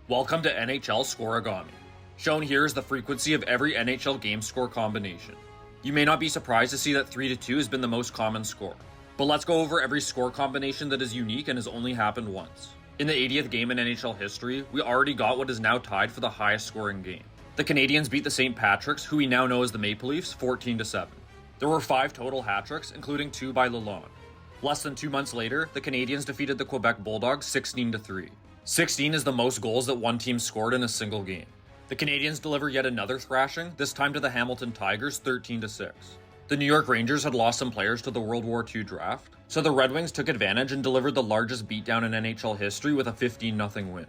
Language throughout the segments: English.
Welcome to NHL Scoregami. Shown here is the frequency of every NHL game score combination. You may not be surprised to see that 3-2 has been the most common score, but let's go over every score combination that is unique and has only happened once. In the 80th game in NHL history, we already got what is now tied for the highest scoring game. The Canadiens beat the St. Patrick's, who we now know as the Maple Leafs, 14-7. There were 5 total hat-tricks, including 2 by Lalonde. Less than 2 months later, the Canadiens defeated the Quebec Bulldogs 16-3. 16 is the most goals that one team scored in a single game. The Canadiens deliver yet another thrashing, this time to the Hamilton Tigers 13-6. The New York Rangers had lost some players to the World War II draft, so the Red Wings took advantage and delivered the largest beatdown in NHL history with a 15-0 win.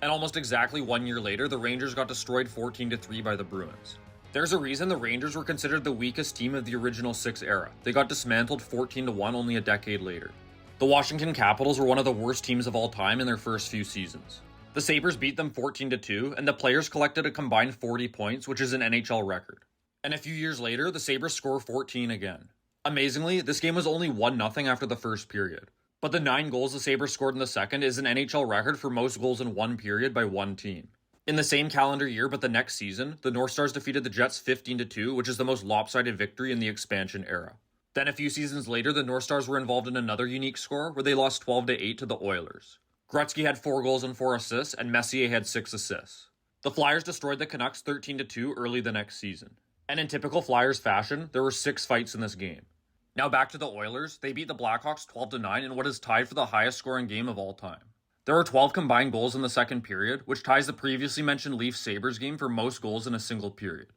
And almost exactly 1 year later, the Rangers got destroyed 14-3 by the Bruins. There's a reason the Rangers were considered the weakest team of the original 6 era. They got dismantled 14-1 only a decade later. The Washington Capitals were one of the worst teams of all time in their first few seasons. The Sabres beat them 14-2, and the players collected a combined 40 points, which is an NHL record. And a few years later, the Sabres score 14 again. Amazingly, this game was only 1-0 after the first period. But the 9 goals the Sabres scored in the second is an NHL record for most goals in one period by one team. In the same calendar year, but the next season, the North Stars defeated the Jets 15-2, which is the most lopsided victory in the expansion era. Then a few seasons later, the North Stars were involved in another unique score where they lost 12-8 to the Oilers. Gretzky had 4 goals and 4 assists, and Messier had 6 assists. The Flyers destroyed the Canucks 13-2 early the next season. And in typical Flyers fashion, there were 6 fights in this game. Now back to the Oilers, they beat the Blackhawks 12-9 in what is tied for the highest scoring game of all time. There were 12 combined goals in the second period, which ties the previously mentioned Leafs-Sabres game for most goals in a single period.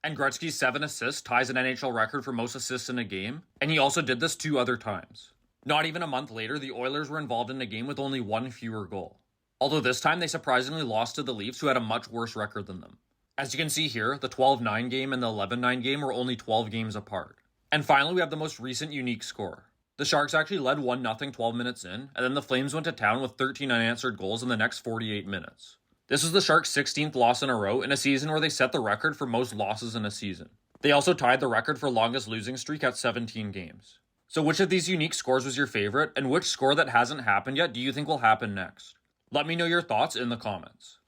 And Gretzky's 7 assists ties an NHL record for most assists in a game, and he also did this 2 other times. Not even a month later, the Oilers were involved in a game with only 1 fewer goal. Although this time they surprisingly lost to the Leafs, who had a much worse record than them. As you can see here, the 12-9 game and the 11-9 game were only 12 games apart. And finally, we have the most recent unique score. The Sharks actually led 1-0 12 minutes in, and then the Flames went to town with 13 unanswered goals in the next 48 minutes. This was the Sharks' 16th loss in a row in a season where they set the record for most losses in a season. They also tied the record for longest losing streak at 17 games. So which of these unique scores was your favorite, and which score that hasn't happened yet do you think will happen next? Let me know your thoughts in the comments.